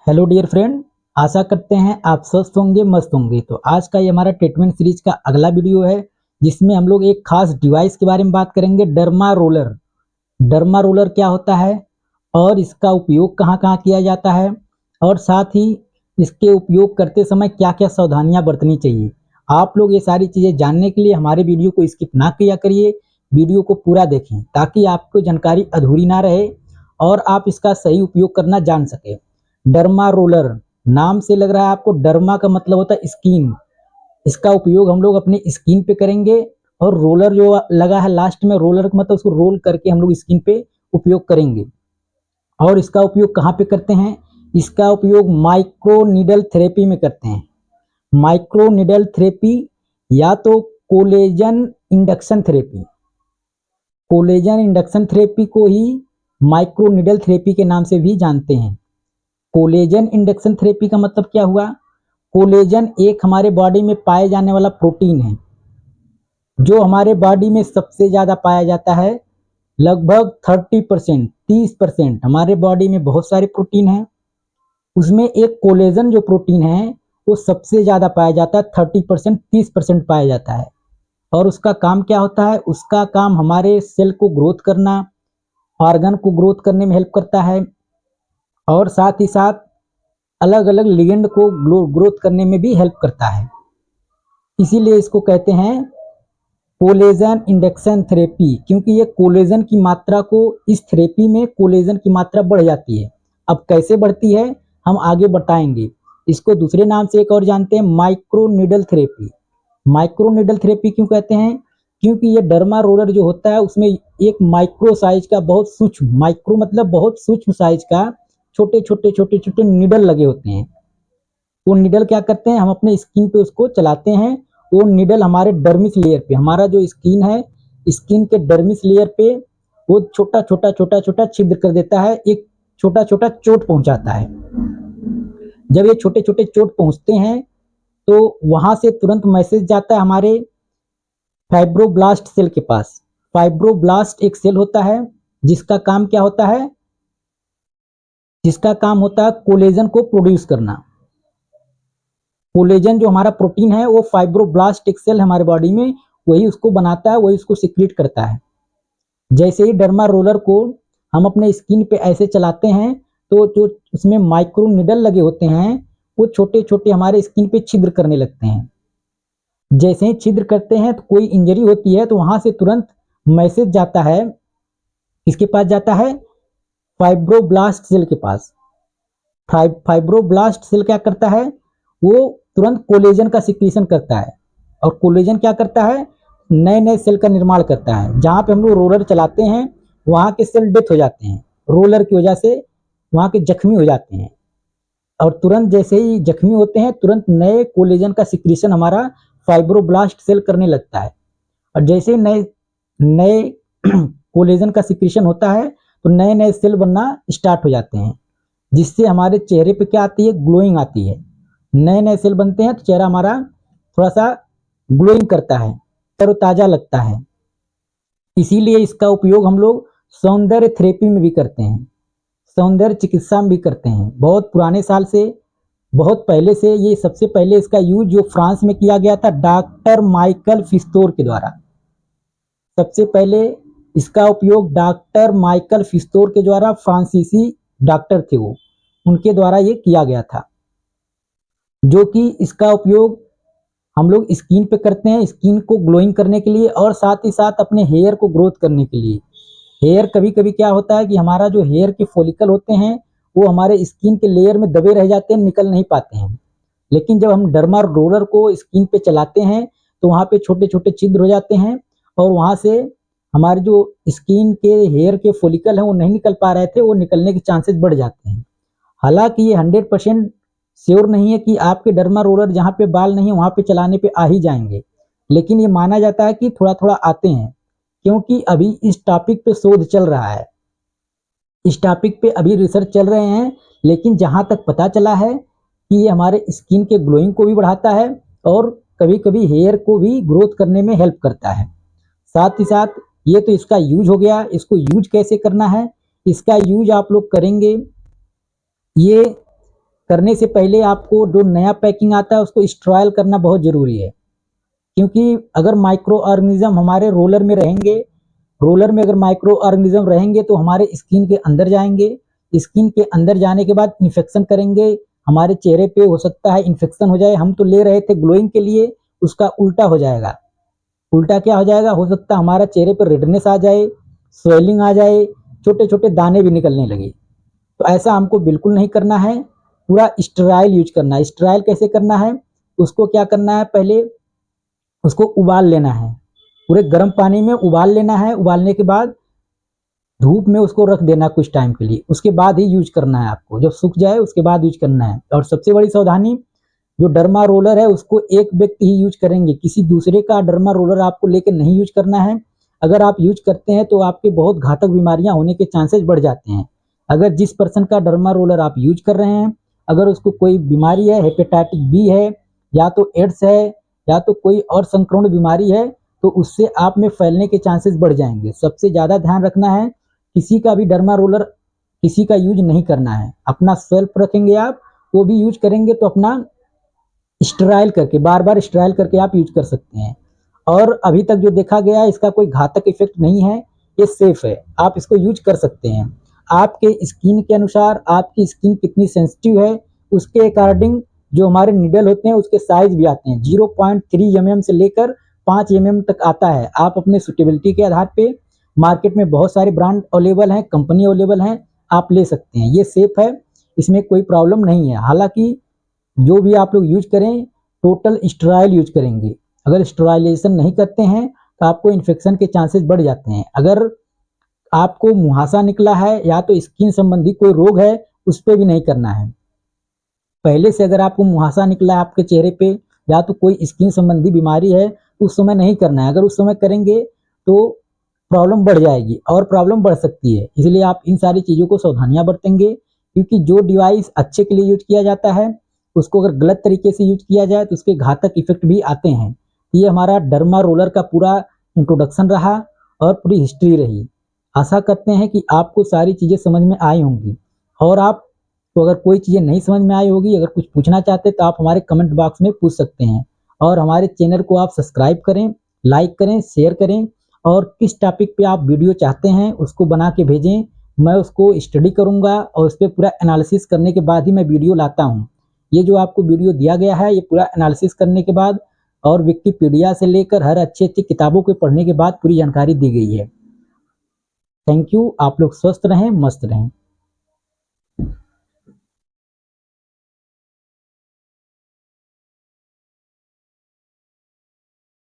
Hello dear friend, आशा करते हैं आप स्वस्थ होंगे, मस्त होंगे। तो आज का ये हमारा ट्रीटमेंट सीरीज का अगला वीडियो है, जिसमें हम लोग एक खास डिवाइस के बारे में बात करेंगे, डर्मा रोलर। डर्मा रोलर क्या होता है और इसका उपयोग कहाँ कहाँ किया जाता है, और साथ ही इसके उपयोग करते समय क्या क्या सावधानियां बरतनी चाहिए। आप लोग ये सारी चीज़ें जानने के लिए हमारे वीडियो को स्किप ना किया करिए, वीडियो को पूरा देखें ताकि आपको जानकारी अधूरी ना रहे और आप इसका सही उपयोग करना जान सके। डर्मा रोलर नाम से लग रहा है आपको, डर्मा का मतलब होता है स्किन। इसका उपयोग हम लोग अपने स्किन पे करेंगे, और रोलर जो लगा है लास्ट में, रोलर का मतलब उसको रोल करके हम लोग स्किन पे उपयोग करेंगे। और इसका उपयोग कहाँ पे करते हैं? इसका उपयोग माइक्रो नीडल थेरेपी में करते हैं। माइक्रो नीडल थेरेपी या तो collagen induction therapy. Collagen induction therapy को ही माइक्रो नीडल थेरेपी के नाम से भी जानते हैं। कोलेजन इंडक्शन थेरेपी का मतलब क्या हुआ? कोलेजन एक हमारे बॉडी में पाए जाने वाला प्रोटीन है, जो हमारे बॉडी में सबसे ज़्यादा पाया जाता है। लगभग 30%, 30% हमारे बॉडी में बहुत सारे प्रोटीन हैं, उसमें एक कोलेजन जो प्रोटीन है वो सबसे ज़्यादा पाया जाता है। 30%, 30% पाया जाता है। और उसका काम क्या होता है? उसका काम हमारे सेल को ग्रोथ करना, ऑर्गन को ग्रोथ करने में हेल्प करता है, और साथ ही साथ अलग अलग लिगेंड को ग्रोथ करने में भी हेल्प करता है। इसीलिए इसको कहते हैं कोलेजन इंडक्शन थेरेपी, क्योंकि ये कोलेजन की मात्रा को, इस थेरेपी में कोलेजन की मात्रा बढ़ जाती है। अब कैसे बढ़ती है हम आगे बताएंगे। इसको दूसरे नाम से एक और जानते हैं, micro needle therapy. Micro needle therapy क्यों कहते हैं? क्योंकि ये डर्मा रोलर जो होता है उसमें एक माइक्रो साइज का, बहुत सूक्ष्म, माइक्रो मतलब बहुत सूक्ष्म साइज का, छोटे छोटे छोटे छोटे निडल लगे होते हैं। वो निडल क्या करते हैं, हम अपने स्किन पे उसको चलाते हैं। वो निडल हमारे डर्मिस लेयर पे, हमारा जो स्किन है, स्किन के डर्मिस लेयर पे वो छोटा छोटा छोटा छोटा छिद्र कर देता है, एक छोटा छोटा चोट पहुंचाता है। जब ये छोटे छोटे चोट पहुंचते हैं तो वहां से तुरंत मैसेज जाता है हमारे फाइब्रोब्लास्ट सेल के पास। फाइब्रोब्लास्ट एक सेल होता है जिसका काम क्या होता है? जिसका काम होता है कोलेजन को प्रोड्यूस करना। कोलेजन जो हमारा प्रोटीन है वो फाइब्रोब्लास्ट एक सेल हमारे बॉडी में, वही उसको बनाता है, वही उसको सिक्रीट करता है। जैसे ही डर्मा रोलर को हम अपने स्किन पे ऐसे चलाते हैं तो जो उसमें माइक्रो निडल लगे होते हैं वो छोटे छोटे हमारे स्किन पे छिद्र करने लगते हैं। जैसे ही छिद्र करते हैं तो कोई इंजरी होती है तो वहां से तुरंत मैसेज जाता है, किसके पास जाता है? फाइब्रोब्लास्ट सेल के पास। फाइब्रोब्लास्ट सेल क्या करता है? वो तुरंत कोलेजन का सिक्रीशन करता है, और कोलेजन क्या करता है? नए नए सेल का निर्माण करता है। जहाँ पे हम लोग रोलर चलाते हैं वहाँ के सेल डेथ हो जाते हैं, रोलर की वजह से वहाँ के जख्मी हो जाते हैं। और तुरंत जैसे ही जख्मी होते हैं तुरंत नए कोलेजन का सिक्रीशन हमारा फाइब्रोब्लास्ट सेल करने लगता है। और जैसे ही नए नए कोलेजन का सिक्रीशन होता है तो नए नए सेल बनना स्टार्ट हो जाते हैं, जिससे हमारे चेहरे पे क्या आती है? ग्लोइंग आती है। नए नए सेल बनते हैं तो चेहरा हमारा थोड़ा सा ग्लोइंग करता है, तरोताजा लगता है। इसीलिए इसका उपयोग हम लोग सौंदर्य थेरेपी में भी करते हैं, सौंदर्य चिकित्सा में भी करते हैं। बहुत पुराने साल से, बहुत पहले से, ये सबसे पहले इसका यूज जो फ्रांस में किया गया था डॉक्टर माइकल फिस्तोर के द्वारा। सबसे पहले इसका उपयोग डॉक्टर माइकल फिस्तोर के द्वारा, फ्रांसीसी डॉक्टर थे वो, उनके द्वारा ये किया गया था। जो कि इसका उपयोग हम लोग स्किन पे करते हैं, स्किन को ग्लोइंग करने के लिए, और साथ ही साथ अपने हेयर को ग्रोथ करने के लिए। हेयर कभी कभी क्या होता है कि हमारा जो हेयर के फॉलिकल होते हैं वो हमारे स्किन के लेयर में दबे रह जाते हैं, निकल नहीं पाते हैं। लेकिन जब हम डर्मा रोलर को स्किन पे चलाते हैं तो वहाँ पे छोटे छोटे छिद्र हो जाते हैं, और वहाँ से हमारे जो स्किन के हेयर के फॉलिकल हैं वो नहीं निकल पा रहे थे, वो निकलने के चांसेस बढ़ जाते हैं। हालांकि ये 100% श्योर नहीं है कि आपके डर्मा रोलर जहाँ पे बाल नहीं है वहाँ पे चलाने पे आ ही जाएंगे, लेकिन ये माना जाता है कि थोड़ा थोड़ा आते हैं, क्योंकि अभी इस टॉपिक पे शोध चल रहा है, इस टॉपिक पे अभी रिसर्च चल रहे हैं। लेकिन जहाँ तक पता चला है कि ये हमारे स्किन के ग्लोइंग को भी बढ़ाता है, और कभी कभी हेयर को भी ग्रोथ करने में हेल्प करता है। साथ ही साथ ये तो इसका यूज हो गया। इसको यूज कैसे करना है? इसका यूज आप लोग करेंगे, ये करने से पहले आपको जो नया पैकिंग आता है उसको स्टेराइल करना बहुत ज़रूरी है, क्योंकि अगर माइक्रो ऑर्गेनिज्म हमारे रोलर में रहेंगे, रोलर में अगर माइक्रो ऑर्गेनिज्म रहेंगे तो हमारे स्किन के अंदर जाएंगे, स्किन के अंदर जाने के बाद इन्फेक्शन करेंगे, हमारे चेहरे पे हो सकता है इन्फेक्शन हो जाए। हम तो ले रहे थे ग्लोइंग के लिए, उसका उल्टा हो जाएगा। उल्टा क्या हो जाएगा, हो सकता है हमारा चेहरे पर रेडनेस आ जाए, स्वेलिंग आ जाए, छोटे छोटे दाने भी निकलने लगे। तो ऐसा हमको बिल्कुल नहीं करना है, पूरा स्टेराइल यूज करना है। स्टेराइल कैसे करना है, उसको क्या करना है, पहले उसको उबाल लेना है, पूरे गर्म पानी में उबाल लेना है। उबालने के बाद धूप में उसको रख देना कुछ टाइम के लिए, उसके बाद ही यूज करना है आपको। जब सूख जाए उसके बाद यूज करना है। और सबसे बड़ी सावधानी, जो डर्मा रोलर है उसको एक व्यक्ति ही यूज करेंगे, किसी दूसरे का डर्मा रोलर आपको लेके नहीं यूज करना है। अगर आप यूज करते हैं तो आपके बहुत घातक बीमारियां होने के चांसेस बढ़ जाते हैं। अगर जिस पर्सन का डर्मा रोलर आप यूज कर रहे हैं, अगर उसको कोई बीमारी है, हेपेटाइटिस बी है, या तो एड्स है, या तो कोई और संक्रमण बीमारी है, तो उससे आप में फैलने के चांसेस बढ़ जाएंगे। सबसे ज़्यादा ध्यान रखना है, किसी का भी डर्मा रोलर किसी का यूज नहीं करना है। अपना सेल्फ रखेंगे आप, वो भी यूज करेंगे तो अपना स्टेराइल करके, बार बार स्टेराइल करके आप यूज कर सकते हैं। और अभी तक जो देखा गया है इसका कोई घातक इफेक्ट नहीं है, ये सेफ है, आप इसको यूज कर सकते हैं। आपके स्किन के अनुसार, आपकी स्किन कितनी सेंसिटिव है उसके अकॉर्डिंग जो हमारे निडल होते हैं उसके साइज भी आते हैं। 0.3 mm से लेकर 5 mm तक आता है। आप अपने सुटेबिलिटी के आधार पे, मार्केट में बहुत सारे ब्रांड अवेलेबल हैं, कंपनी अवेलेबल हैं, आप ले सकते हैं। ये सेफ है, इसमें कोई प्रॉब्लम नहीं है। हालांकि जो भी आप लोग यूज करें, टोटल स्टेराइल यूज करेंगे। अगर स्टेराइलेशन नहीं करते हैं तो आपको इन्फेक्शन के चांसेस बढ़ जाते हैं। अगर आपको मुहासा निकला है या तो स्किन संबंधी कोई रोग है, उस पर भी नहीं करना है। पहले से अगर आपको मुहासा निकला है आपके चेहरे पे, या तो कोई स्किन संबंधी बीमारी है, उस समय नहीं करना है। अगर उस समय करेंगे तो प्रॉब्लम बढ़ जाएगी और प्रॉब्लम बढ़ सकती है। इसलिए आप इन सारी चीज़ों को सावधानियां बरतेंगे, क्योंकि जो डिवाइस अच्छे के लिए यूज किया जाता है उसको अगर गलत तरीके से यूज किया जाए तो उसके घातक इफेक्ट भी आते हैं। ये हमारा डर्मा रोलर का पूरा इंट्रोडक्शन रहा और पूरी हिस्ट्री रही। आशा करते हैं कि आपको सारी चीज़ें समझ में आई होंगी। और आप तो अगर कोई चीज़ें नहीं समझ में आई होगी, अगर कुछ पूछना चाहते तो आप हमारे कमेंट बॉक्स में पूछ सकते हैं। और हमारे चैनल को आप सब्सक्राइब करें, लाइक करें, शेयर करें, और किस टॉपिक पे आप वीडियो चाहते हैं उसको बना के भेजें। मैं उसको स्टडी करूंगा और उस पर पूरा एनालिसिस करने के बाद ही मैं वीडियो लाता हूँ। ये जो आपको वीडियो दिया गया है, ये पूरा एनालिसिस करने के बाद और विकिपीडिया से लेकर हर अच्छी अच्छी किताबों को पढ़ने के बाद पूरी जानकारी दी गई है। Thank you. आप लोग स्वस्थ रहें, मस्त रहें।